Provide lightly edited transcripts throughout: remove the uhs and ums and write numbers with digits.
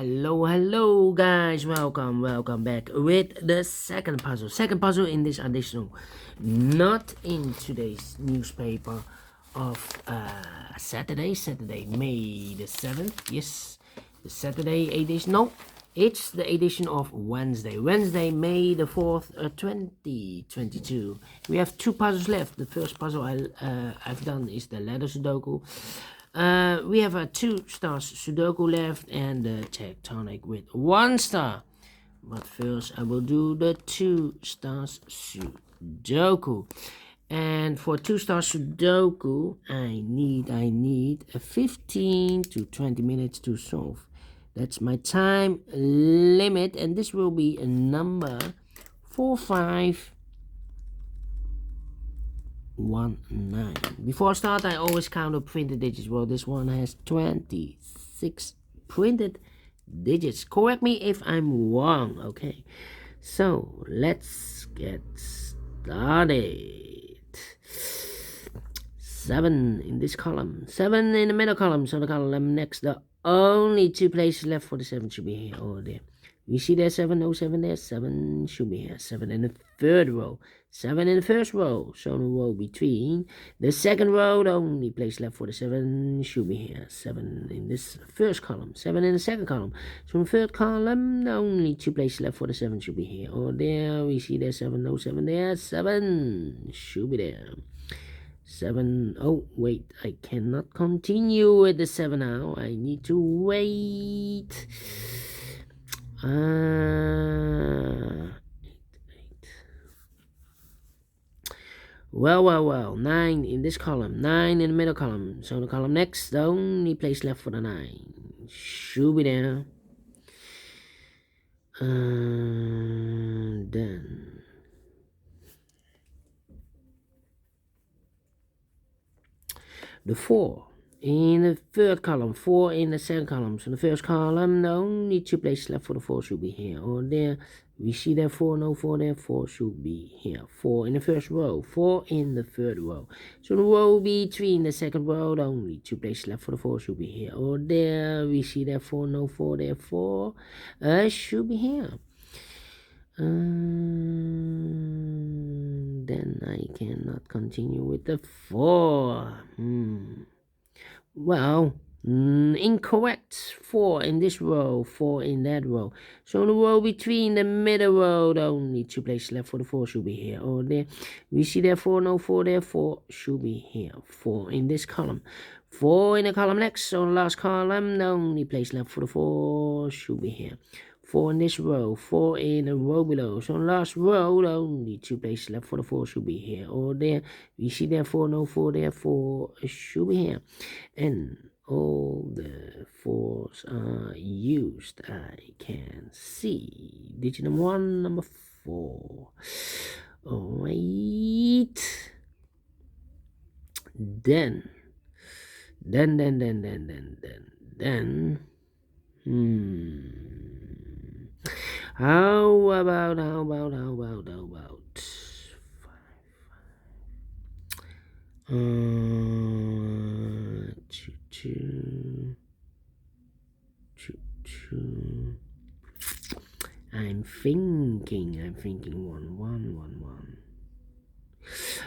Hello guys, welcome back with the second puzzle in this edition, not in today's newspaper of Saturday May the 7th. Yes, the Saturday edition. No, it's the edition of Wednesday May the 4th, 2022. We have two puzzles left. The first puzzle I've done is the letter Sudoku. We have a 2 stars Sudoku left and the tectonic with 1 star. But first I will do the 2 stars Sudoku. And for 2 stars Sudoku, I need 15 to 20 minutes to solve. That's my time limit, and this will be a number 4519. Before I start, I always count the printed digits. Well, this one has 26 printed digits. Correct me if I'm wrong. Okay, so let's get started. 7 in this column, 7 in the middle column, so the column next, the only 2 places left for the 7 should be here or there. We see there's 7, no 7 there, 7 should be here, 7 in the third row, 7 in the first row, so the row between the second row, the only place left for the 7 should be here, 7 in this first column, 7 in the second column, so in the third column, the only 2 places left for the 7 should be here or there. We see there's 7, no 7 there, 7 should be there. 7, oh wait, I cannot continue with the 7 now, I need to wait. 8. Well, 9 in this column, 9 in the middle column, so the column next, the only place left for the 9 should be there. Then the 4 in the third column, 4 in the second column, so the first column, the only 2 places left for the 4 should be here or there. We see there 4, no 4 there, 4 should be here. 4 in the first row, 4 in the third row, so the row between the second row, the only 2 places left for the 4 should be here or there. We see there 4, no 4 there, 4 should be here. Then I cannot continue with the 4. Well, incorrect. 4 in this row, 4 in that row, so the row between the middle row, the only 2 places left for the 4 should be here or there. We see there 4, no 4 there, 4 should be here. 4 in this column, 4 in the column next, so the last column, the only place left for the 4 should be here. 4 in this row, 4 in the row below, so the last row, the only 2 places left for the 4 should be here or there. We see there 4, no 4 there, 4 should be here. And all the 4s are used, I can see. Digit number 1, number 4. Alright. Then. How about 2. I'm thinking 1.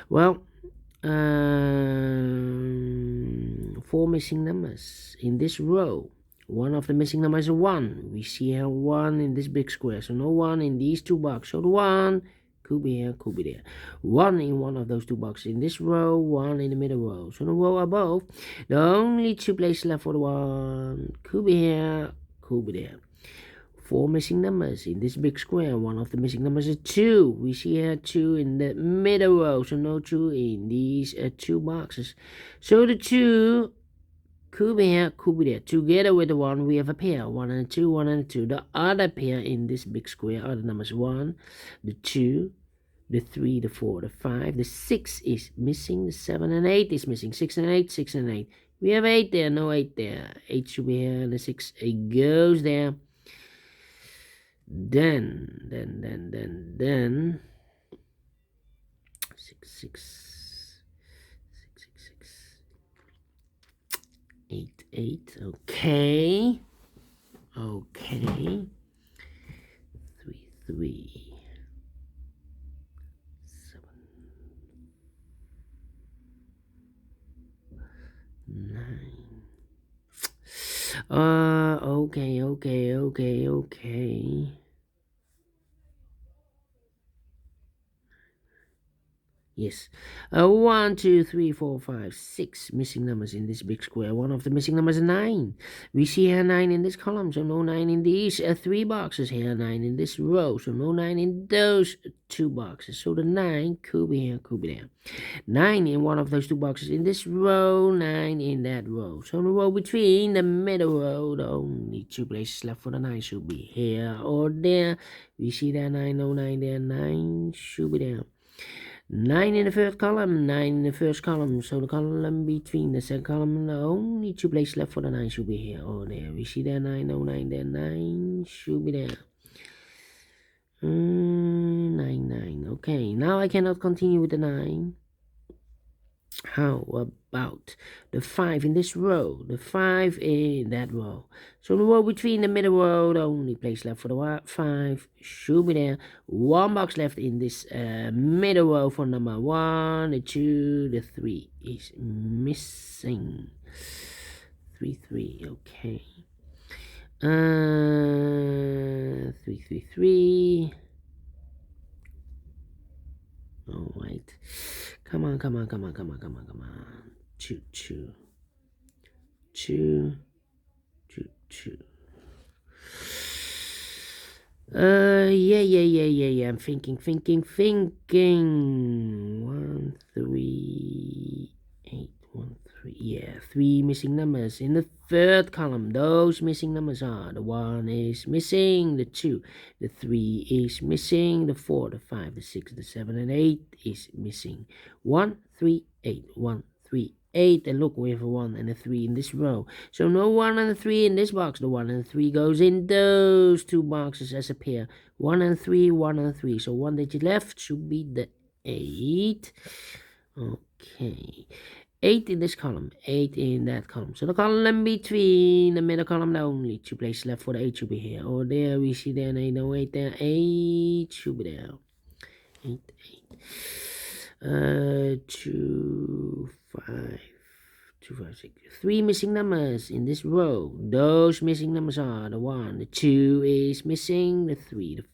Well, 4 missing numbers in this row. One of the missing numbers is 1. We see here 1 in this big square, so no 1 in these 2 boxes. So the 1 could be here, could be there. 1 in one of those 2 boxes in this row, 1 in the middle row. So the row above, the only 2 places left for the 1 could be here, could be there. 4 missing numbers in this big square. One of the missing numbers is 2. We see here 2 in the middle row, so no 2 in these 2 boxes. So the 2 could be here, could be there. Together with the 1, we have a pair. 1 and 2, 1 and 2. The other pair in this big square are the numbers 1, the 2, the 3, the 4, the 5, the 6 is missing. The 7 and 8 is missing. 6 and 8, 6 and 8. We have 8 there, no 8 there. 8 should be here, and the 6 it goes there. Then 6, 8, okay. Okay. 3, 3, 7, 9. Okay. Yes. 1, 2, 3, 4, 5, 6 missing numbers in this big square. One of the missing numbers is 9. We see here 9 in this column, so no 9 in these 3 boxes here. 9 in this row, so no 9 in those 2 boxes. So the 9 could be here, could be there. 9 in one of those 2 boxes in this row, 9 in that row. So the row between the middle row, the only 2 places left for the 9 should be here or there. We see there 9, no 9 there, 9 should be there. 9 in the first column, 9 in the first column. So the column between the second column, the only 2 places left for the 9 should be here or there. We see there 9, no 9 there, 9 should be there. 9, 9. Okay, now I cannot continue with the 9. How about the 5 in this row? The 5 in that row. So the row between the middle row, the only place left for the 5 should be there. 1 box left in this middle row for number 1, the 2, the 3 is missing. 3, 3, okay. 3, 3, 3. Oh, wait. Come on. 2, 2. 2, 2, 2. Yeah. I'm thinking. 1, 3, 8, 1, 3. Yeah, 3 missing numbers in the third column. Those missing numbers are the 1 is missing, the 2, the 3 is missing, the 4, the 5, the 6, the 7, and 8 is missing. 1, 3, 8, 1, 3, 8. And look, we have a 1 and a 3 in this row. So no 1 and a 3 in this box. The 1 and 3 goes in those 2 boxes as a pair. 1 and 3, 1 and 3. So 1 digit left should be the 8. Okay. 8 in this column, 8 in that column. So the column between the middle column, the only 2 places left for the 8 should be here or there. We see there 8, no 8 there, 8 should be there. 8. 2, 5, 6. 3 missing numbers in this row. Those missing numbers are the 1, the 2 is missing, the 3, the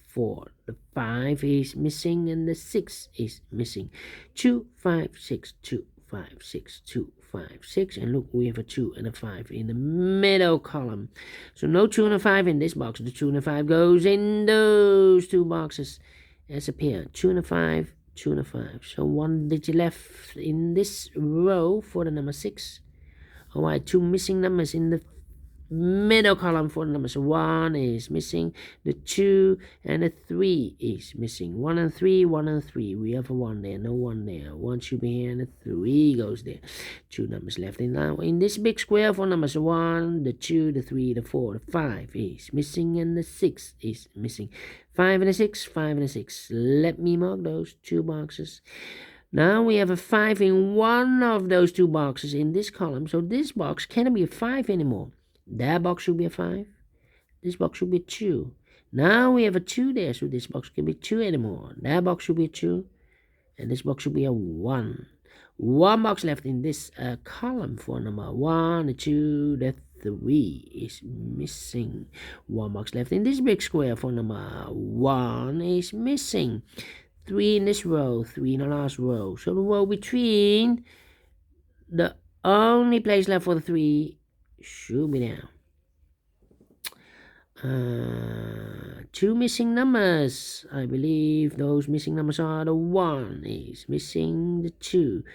4, the 5 is missing, and the 6 is missing. 2, 5, 6, 2, 5, 6, 2, 5, 6. And look, we have a 2 and a 5 in the middle column. So no 2 and a 5 in this box. The 2 and a 5 goes in those 2 boxes as a pair. 2 and a 5, 2 and a 5. So 1 digit left in this row for the number 6. Alright, 2 missing numbers in the middle column for the numbers. 1 is missing, the 2 and the 3 is missing. 1 and 3, 1 and 3. We have a 1 there, no 1 there. 1 should be here and the 3 goes there. 2 numbers left in this big square for numbers. 1, the 2, the 3, the 4, the 5 is missing, and the 6 is missing. 5 and a 6, 5 and a 6. Let me mark those 2 boxes. Now we have a 5 in one of those 2 boxes in this column. So this box cannot be a 5 anymore. That box should be a 5. This box should be a 2. Now we have a 2 there, so this box can be 2 anymore. That box should be a 2. And this box should be a 1. 1 box left in this column for number 1, the 2, the 3 is missing. 1 box left in this big square for number 1 is missing. 3 in this row, 3 in the last row. So the row between, the only place left for the 3 should be there. 2 missing numbers. I believe those missing numbers are the 1 is missing, the 2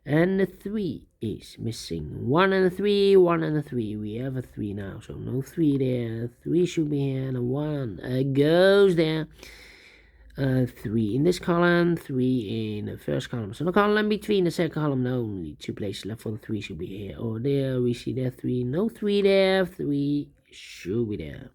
and the 3 is missing. 1 and the 3, 1 and the 3. We have a 3 now, so no 3 there. 3 should be here, and a 1 goes there. 3 in this column, 3 in the first column. So the column between the second column, the only 2 places left for the 3 should be here or there. We see there 3, no 3 there. 3 should be there.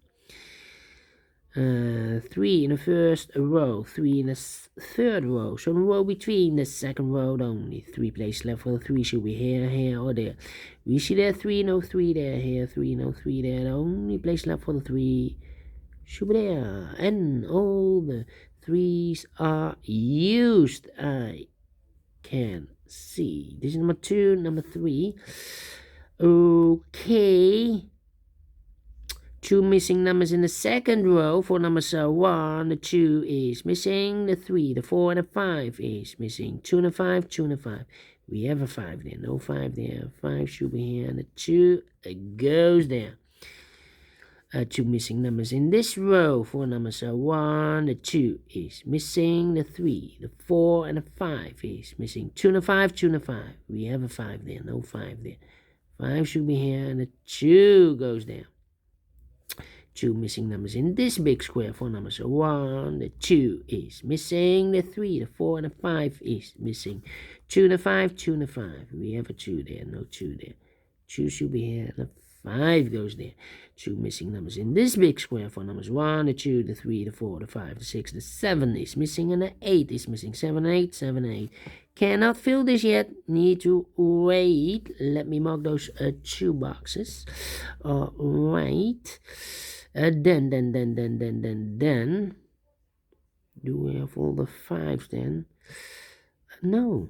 3 in the first row, 3 in the third row. So the row between the second row, only 3 places left for the 3 should be here, here, or there. We see there 3, no 3 there, here, 3, no 3 there. The only place left for the 3 should be there. And all the 3s are used. I can see. This is number 2, number 3. Okay. 2 missing numbers in the second row. For numbers 1, the 2 is missing. The 3, the 4, and the 5 is missing. 2 and a 5, 2 and a 5. We have a 5 there. No 5 there. 5 should be here. And the 2 goes there. 2 missing numbers in this row. For numbers 1, the 2 is missing. The 3, the 4, and the 5 is missing. 2 and a 5, 2 and a 5. We have a 5 there. No 5 there. 5 should be here. And the 2 goes there. 2 missing numbers in this big square. For numbers 1, the 2 is missing. The 3, the 4, and the 5 is missing. 2 and a 5, 2 and a 5. We have a 2 there. No 2 there. 2 should be here. The 5 goes there. 2 missing numbers in this big square. For numbers 1, the 2, the 3, the 4, the 5, the 6, the 7 is missing, and the 8 is missing. 7, 8, 7, 8. Cannot fill this yet. Need to wait. Let me mark those 2 boxes. Alright. Then. Do we have all the 5s then? No.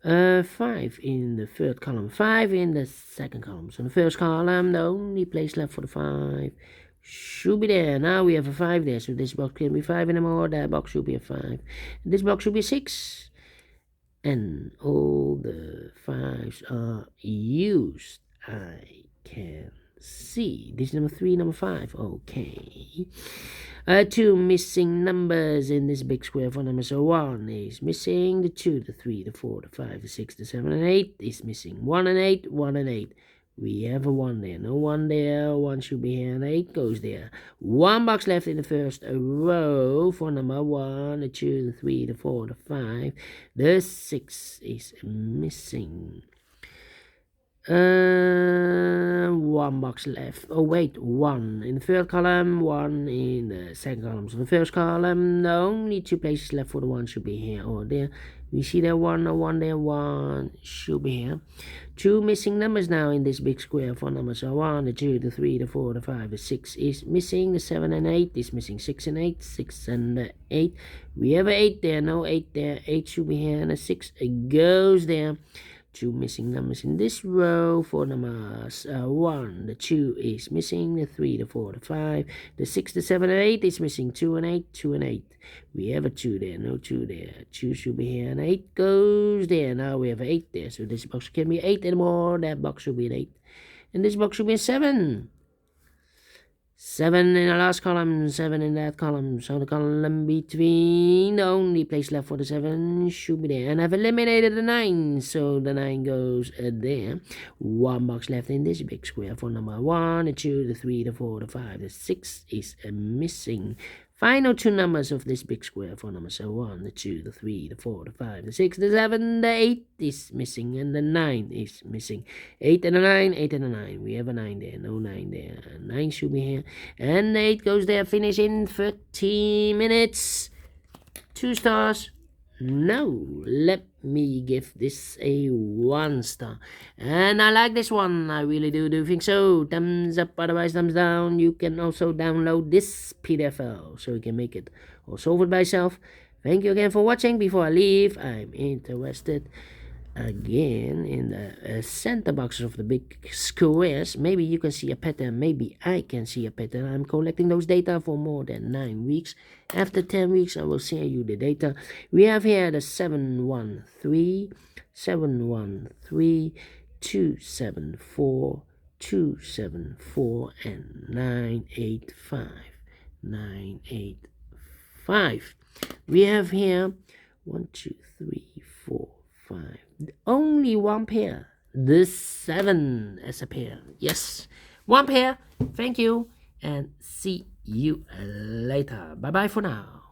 5 in the third column, 5 in the second column. So in the first column, the only place left for the 5 should be there. Now we have a 5 there, so this box can be 5 anymore. That box should be a 5. This box should be 6. And all the 5s are used. I can see. This is number 3, number 5. Okay. 2 missing numbers in this big square. For number 1 is missing. The 2, the 3, the 4, the 5, the 6, the 7, and 8 is missing. 1 and 8, 1 and 8. We have a 1 there. No 1 there. 1 should be here, and 8 goes there. 1 box left in the first row. For number 1, the 2, the 3, the 4, the 5. The 6 is missing. 1 box left. Oh wait, 1 in the third column, 1 in the second column. So the first column, the only 2 places left for the 1 should be here or there. We see there 1 or 1 there, 1 should be here. 2 missing numbers now in this big square. For numbers are 1, the 2, the 3, the 4, the 5, the 6 is missing. The 7 and 8 is missing. 6 and 8, 6 and 8. We have an 8 there, no 8 there. 8 should be here, and a 6 goes there. 2 missing numbers in this row. For numbers 1, the 2 is missing. The 3, the 4, the 5, the 6, the 7, and 8 is missing. 2 and 8, 2 and 8. We have a 2 there, no 2 there. 2 should be here, and 8 goes there. Now we have an 8 there, so this box can be 8 anymore. That box should be an 8. And this box should be a 7. 7 in the last column, 7 in that column. So the column between, the only place left for the 7 should be there. And I've eliminated the 9, so the 9 goes there. 1 box left in this big square. For number 1, the 2, the 3, the 4, the 5, the 6 is missing. Final 2 numbers of this big square. For numbers 1, the 2, the 3, the 4, the 5, the 6, the 7, the 8 is missing, and the 9 is missing. 8 and a 9, 8 and a 9. We have a 9 there, no 9 there. 9 should be here, and the 8 goes there. Finish in 30 minutes. 2 stars. No, let me give this a 1 star. And I like this one. I really do think so. Thumbs up, otherwise thumbs down. You can also download this PDF file so you can make it or solve it by yourself. Thank you again for watching. Before I leave, I'm interested again in the center boxes of the big squares. Maybe you can see a pattern, maybe I can see a pattern. I'm collecting those data for more than 9 weeks. After 10 weeks I will share you the data. We have here the 713, 713, 274, 274, and 985, 985. We have here 1, 2, 3, 4, 5. Only 1 pair. The 7 as a pair. Yes, 1 pair. Thank you, and see you later. Bye bye for now.